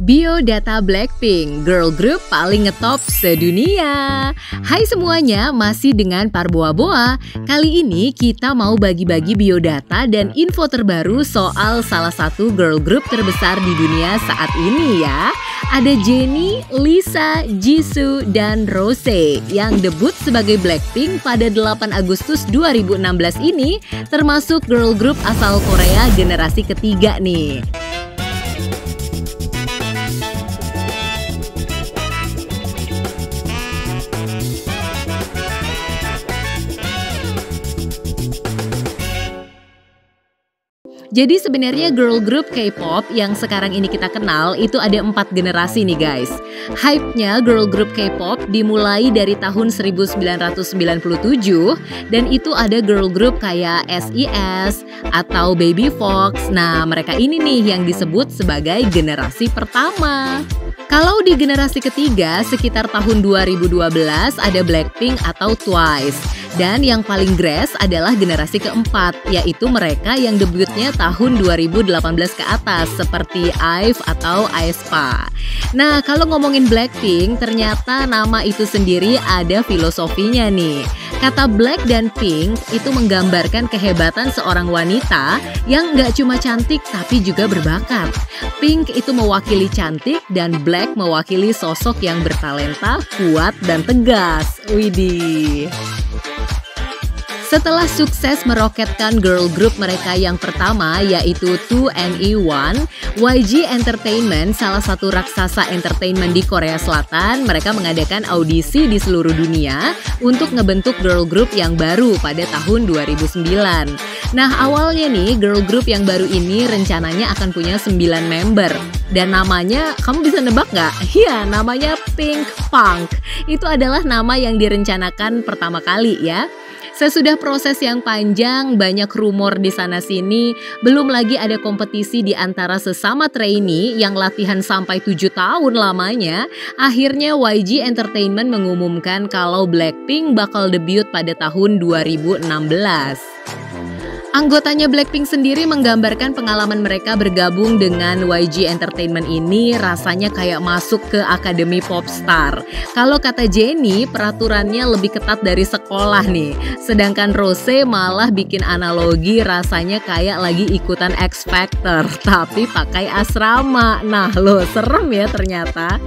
Biodata Blackpink, girl group paling ngetop sedunia. Hai semuanya, masih dengan Parboa-boa. Kali ini kita mau bagi-bagi biodata dan info terbaru soal salah satu girl group terbesar di dunia saat ini ya. Ada Jennie, Lisa, Jisoo, dan Rose yang debut sebagai Blackpink pada 8 Agustus 2016 ini, termasuk girl group asal Korea generasi ketiga nih. Jadi sebenarnya girl group K-pop yang sekarang ini kita kenal itu ada 4 generasi nih guys. Hype-nya girl group K-pop dimulai dari tahun 1997 dan itu ada girl group kayak SES atau Baby Fox. Nah, mereka ini nih yang disebut sebagai generasi pertama. Kalau di generasi ketiga sekitar tahun 2012 ada Blackpink atau Twice. Dan yang paling grass adalah generasi keempat, yaitu mereka yang debutnya tahun 2018 ke atas seperti IVE atau aespa. Nah, kalau ngomongin Blackpink, ternyata nama itu sendiri ada filosofinya nih. Kata Black dan Pink itu menggambarkan kehebatan seorang wanita yang nggak cuma cantik tapi juga berbakat. Pink itu mewakili cantik dan Black mewakili sosok yang bertalenta, kuat, dan tegas. Widih. Setelah sukses meroketkan girl group mereka yang pertama yaitu 2NE1, YG Entertainment, salah satu raksasa entertainment di Korea Selatan, mereka mengadakan audisi di seluruh dunia untuk ngebentuk girl group yang baru pada tahun 2009. Nah, awalnya nih girl group yang baru ini rencananya akan punya 9 member. Dan namanya, kamu bisa nebak nggak? Iya, namanya Pinkpunk. Itu adalah nama yang direncanakan pertama kali ya. Sesudah proses yang panjang, banyak rumor di sana-sini, belum lagi ada kompetisi di antara sesama trainee yang latihan sampai 7 tahun lamanya, akhirnya YG Entertainment mengumumkan kalau Blackpink bakal debut pada tahun 2016. Anggotanya Blackpink sendiri menggambarkan pengalaman mereka bergabung dengan YG Entertainment ini rasanya kayak masuk ke Akademi Popstar. Kalau kata Jennie, peraturannya lebih ketat dari sekolah nih. Sedangkan Rose malah bikin analogi rasanya kayak lagi ikutan X Factor, tapi pakai asrama. Nah loh, serem ya ternyata.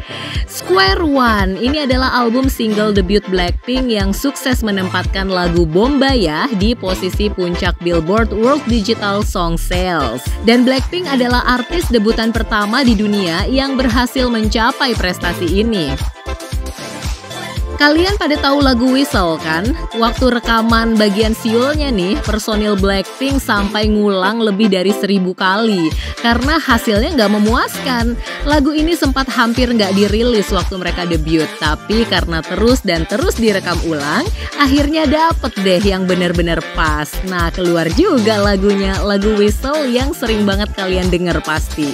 Square One, ini adalah album single debut Blackpink yang sukses menempatkan lagu Bombaya di posisi puncak Billboard World Digital Song Sales. Dan Blackpink adalah artis debutan pertama di dunia yang berhasil mencapai prestasi ini. Kalian pada tahu lagu Whistle kan? Waktu rekaman bagian siulnya nih, personil Blackpink sampai ngulang lebih dari 1000 kali karena hasilnya nggak memuaskan. Lagu ini sempat hampir nggak dirilis waktu mereka debut, tapi karena terus direkam ulang, akhirnya dapet deh yang benar-benar pas. Nah, keluar juga lagunya, lagu Whistle yang sering banget kalian denger pasti.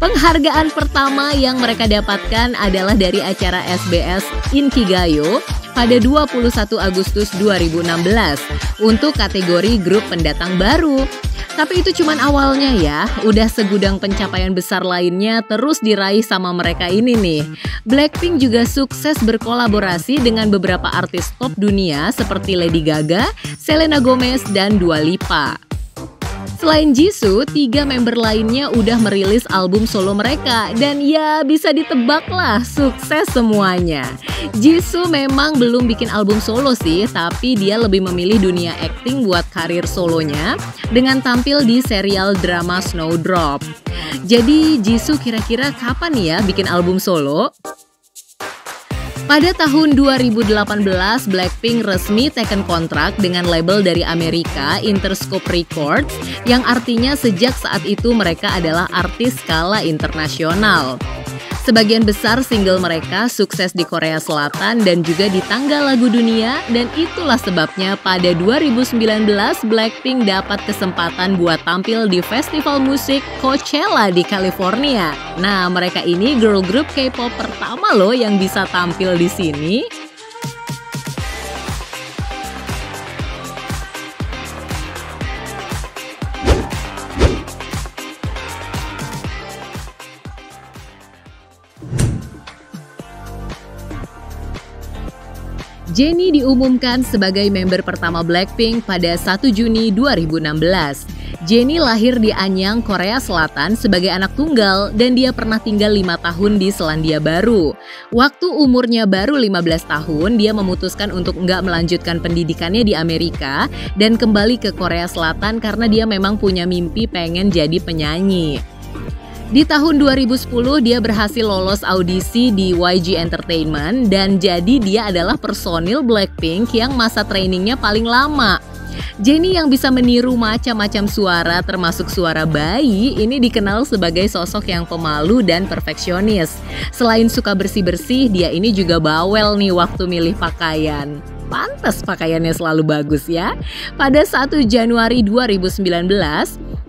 Penghargaan pertama yang mereka dapatkan adalah dari acara SBS Inkigayo pada 21 Agustus 2016 untuk kategori grup pendatang baru. Tapi itu cuman awalnya ya, udah segudang pencapaian besar lainnya terus diraih sama mereka ini nih. Blackpink juga sukses berkolaborasi dengan beberapa artis top dunia seperti Lady Gaga, Selena Gomez, dan Dua Lipa. Selain Jisoo, 3 member lainnya udah merilis album solo mereka dan ya bisa ditebak lah sukses semuanya. Jisoo memang belum bikin album solo sih, tapi dia lebih memilih dunia acting buat karir solonya dengan tampil di serial drama Snowdrop. Jadi Jisoo kira-kira kapan ya bikin album solo? Pada tahun 2018, Blackpink resmi teken kontrak dengan label dari Amerika, Interscope Records, yang artinya sejak saat itu mereka adalah artis skala internasional. Sebagian besar single mereka sukses di Korea Selatan dan juga di tangga lagu dunia, dan itulah sebabnya pada 2019 Blackpink dapat kesempatan buat tampil di festival musik Coachella di California. Nah, mereka ini girl group K-pop pertama loh yang bisa tampil di sini. Jennie diumumkan sebagai member pertama Blackpink pada 1 Juni 2016. Jennie lahir di Anyang, Korea Selatan sebagai anak tunggal dan dia pernah tinggal 5 tahun di Selandia Baru. Waktu umurnya baru 15 tahun, dia memutuskan untuk nggak melanjutkan pendidikannya di Amerika dan kembali ke Korea Selatan karena dia memang punya mimpi pengen jadi penyanyi. Di tahun 2010 dia berhasil lolos audisi di YG Entertainment dan jadi dia adalah personil Blackpink yang masa trainingnya paling lama. Jennie yang bisa meniru macam-macam suara termasuk suara bayi ini dikenal sebagai sosok yang pemalu dan perfeksionis. Selain suka bersih-bersih, dia ini juga bawel nih waktu milih pakaian. Pantas pakaiannya selalu bagus ya. Pada 1 Januari 2019,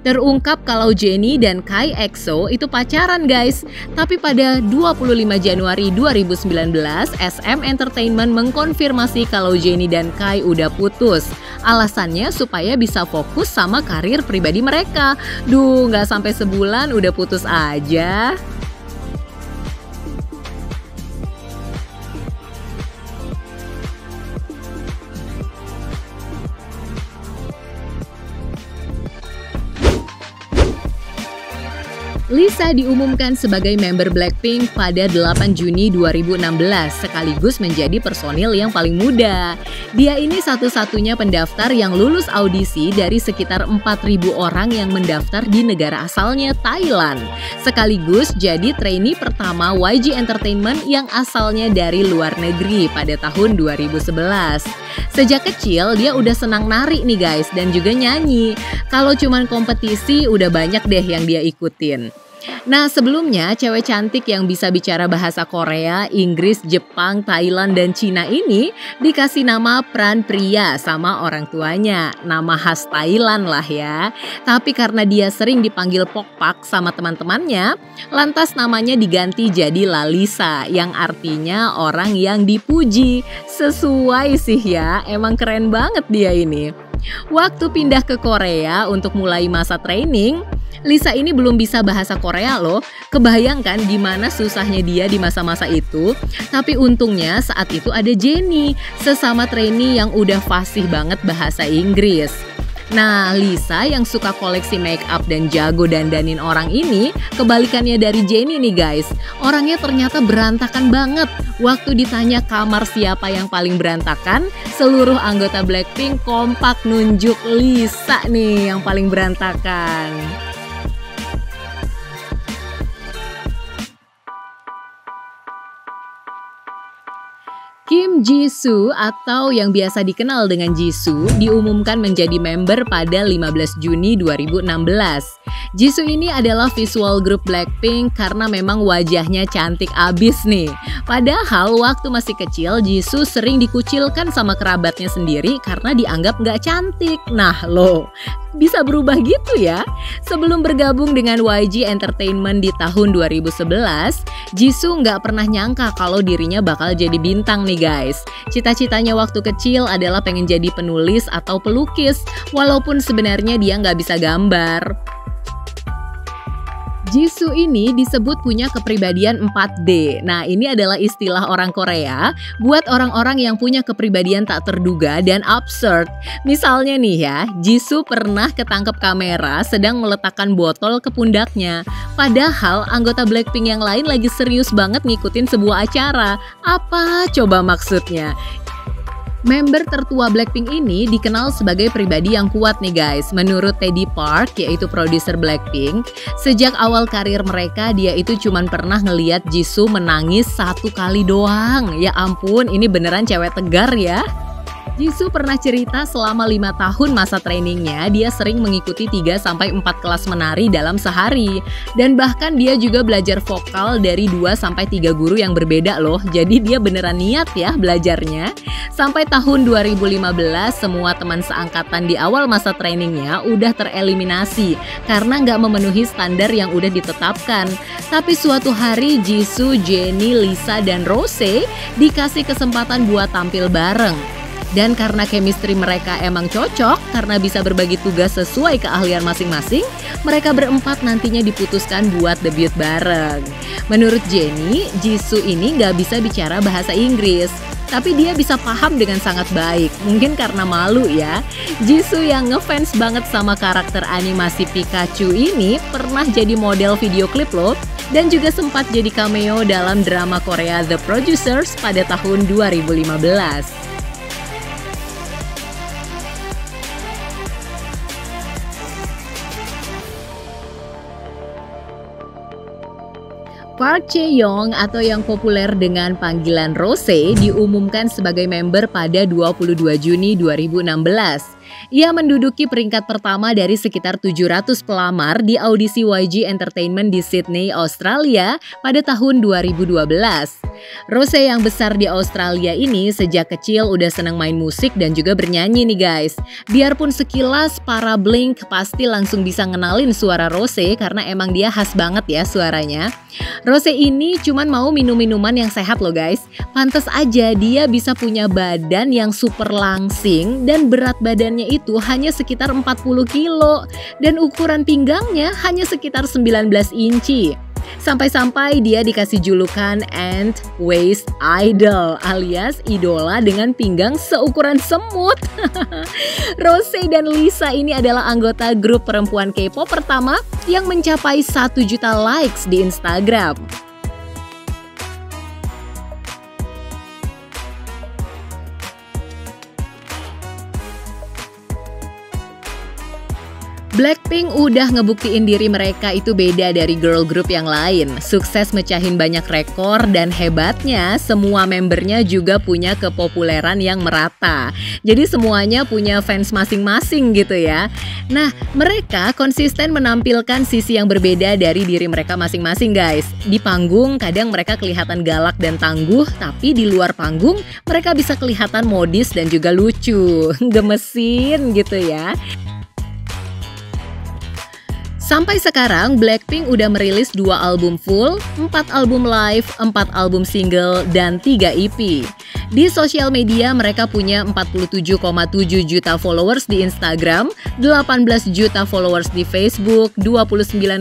terungkap kalau Jennie dan Kai EXO itu pacaran guys. Tapi pada 25 Januari 2019, SM Entertainment mengkonfirmasi kalau Jennie dan Kai udah putus. Alasannya supaya bisa fokus sama karir pribadi mereka. Duh, nggak sampai sebulan udah putus aja. Lisa diumumkan sebagai member Blackpink pada 8 Juni 2016, sekaligus menjadi personil yang paling muda. Dia ini satu-satunya pendaftar yang lulus audisi dari sekitar 4.000 orang yang mendaftar di negara asalnya, Thailand. Sekaligus jadi trainee pertama YG Entertainment yang asalnya dari luar negeri pada tahun 2011. Sejak kecil dia udah senang nari nih guys dan juga nyanyi. Kalau cuman kompetisi udah banyak deh yang dia ikutin. Nah sebelumnya cewek cantik yang bisa bicara bahasa Korea, Inggris, Jepang, Thailand, dan Cina ini dikasih nama Pran Priya sama orang tuanya. Nama khas Thailand lah ya. Tapi karena dia sering dipanggil Pokpak sama teman-temannya, lantas namanya diganti jadi Lalisa yang artinya orang yang dipuji. Sesuai sih ya, emang keren banget dia ini. Waktu pindah ke Korea untuk mulai masa training, Lisa ini belum bisa bahasa Korea loh. Kebayangkan gimana susahnya dia di masa-masa itu. Tapi untungnya saat itu ada Jennie, sesama trainee yang udah fasih banget bahasa Inggris. Nah, Lisa yang suka koleksi make up dan jago dandanin orang ini, kebalikannya dari Jennie nih guys. Orangnya ternyata berantakan banget. Waktu ditanya kamar siapa yang paling berantakan, seluruh anggota Blackpink kompak nunjuk Lisa nih yang paling berantakan. Kim Jisoo atau yang biasa dikenal dengan Jisoo diumumkan menjadi member pada 15 Juni 2016. Jisoo ini adalah visual group Blackpink karena memang wajahnya cantik abis nih. Padahal waktu masih kecil Jisoo sering dikucilkan sama kerabatnya sendiri karena dianggap nggak cantik. Nah loh, bisa berubah gitu ya. Sebelum bergabung dengan YG Entertainment di tahun 2011, Jisoo nggak pernah nyangka kalau dirinya bakal jadi bintang nih guys. Cita-citanya waktu kecil adalah pengen jadi penulis atau pelukis, walaupun sebenarnya dia nggak bisa gambar. Jisoo ini disebut punya kepribadian 4D. Nah, ini adalah istilah orang Korea buat orang-orang yang punya kepribadian tak terduga dan absurd. Misalnya nih ya, Jisoo pernah ketangkep kamera sedang meletakkan botol ke pundaknya. Padahal anggota Blackpink yang lain lagi serius banget ngikutin sebuah acara. Apa coba maksudnya? Member tertua Blackpink ini dikenal sebagai pribadi yang kuat nih guys. Menurut Teddy Park, yaitu produser Blackpink, sejak awal karir mereka dia itu cuma pernah ngeliat Jisoo menangis 1 kali doang. Ya ampun, ini beneran cewek tegar ya. Jisoo pernah cerita selama 5 tahun masa trainingnya dia sering mengikuti 3-4 kelas menari dalam sehari. Dan bahkan dia juga belajar vokal dari 2-3 guru yang berbeda loh. Jadi dia beneran niat ya belajarnya. Sampai tahun 2015 semua teman seangkatan di awal masa trainingnya udah tereliminasi karena nggak memenuhi standar yang udah ditetapkan. Tapi suatu hari Jisoo, Jennie, Lisa, dan Rose dikasih kesempatan buat tampil bareng. Dan karena chemistry mereka emang cocok, karena bisa berbagi tugas sesuai keahlian masing-masing, mereka berempat nantinya diputuskan buat debut bareng. Menurut Jennie, Jisoo ini nggak bisa bicara bahasa Inggris, tapi dia bisa paham dengan sangat baik. Mungkin karena malu ya. Jisoo yang ngefans banget sama karakter animasi Pikachu ini pernah jadi model video klip loh. Dan juga sempat jadi cameo dalam drama Korea The Producers pada tahun 2015. Park Chae-young atau yang populer dengan panggilan Rose diumumkan sebagai member pada 22 Juni 2016. Ia menduduki peringkat pertama dari sekitar 700 pelamar di audisi YG Entertainment di Sydney, Australia pada tahun 2012. Rose yang besar di Australia ini sejak kecil udah senang main musik dan juga bernyanyi nih guys. Biarpun sekilas para Blink pasti langsung bisa ngenalin suara Rose karena emang dia khas banget ya suaranya. Rose ini cuman mau minum minuman yang sehat loh guys. Pantes aja dia bisa punya badan yang super langsing dan berat badannya itu hanya sekitar 40 kilo dan ukuran pinggangnya hanya sekitar 19 inci. Sampai-sampai dia dikasih julukan Ant Waist Idol alias idola dengan pinggang seukuran semut. Rose dan Lisa ini adalah anggota grup perempuan K-pop pertama yang mencapai 1 juta likes di Instagram. Blackpink udah ngebuktiin diri mereka itu beda dari girl group yang lain. Sukses mecahin banyak rekor dan hebatnya semua membernya juga punya kepopuleran yang merata. Jadi semuanya punya fans masing-masing gitu ya. Nah, mereka konsisten menampilkan sisi yang berbeda dari diri mereka masing-masing guys. Di panggung kadang mereka kelihatan galak dan tangguh, tapi di luar panggung mereka bisa kelihatan modis dan juga lucu. Gemesin gitu ya. Sampai sekarang, Blackpink udah merilis 2 album full, 4 album live, 4 album single, dan 3 EP. Di sosial media mereka punya 47,7 juta followers di Instagram, 18 juta followers di Facebook, 29,9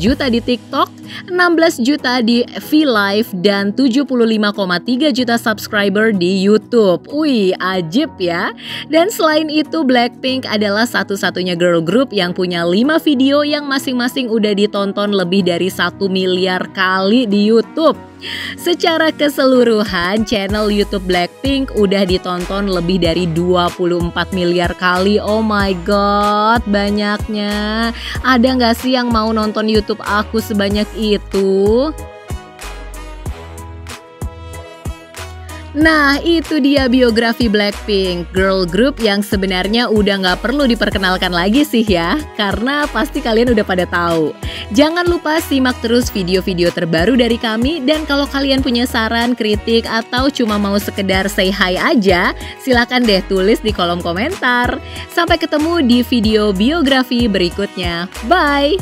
juta di TikTok, 16 juta di V-Live, dan 75,3 juta subscriber di YouTube. Wih, ajib ya. Dan selain itu, Blackpink adalah satu-satunya girl group yang punya 5 video yang masing-masing udah ditonton lebih dari 1 miliar kali di YouTube. Secara keseluruhan, channel YouTube Blackpink udah ditonton lebih dari 24 miliar kali. Oh my god, banyaknya. Ada nggak sih yang mau nonton YouTube aku sebanyak itu? Nah, itu dia biografi Blackpink, girl group yang sebenarnya udah nggak perlu diperkenalkan lagi sih ya, karena pasti kalian udah pada tahu. Jangan lupa simak terus video-video terbaru dari kami, dan kalau kalian punya saran, kritik, atau cuma mau sekedar say hi aja, silakan deh tulis di kolom komentar. Sampai ketemu di video biografi berikutnya. Bye!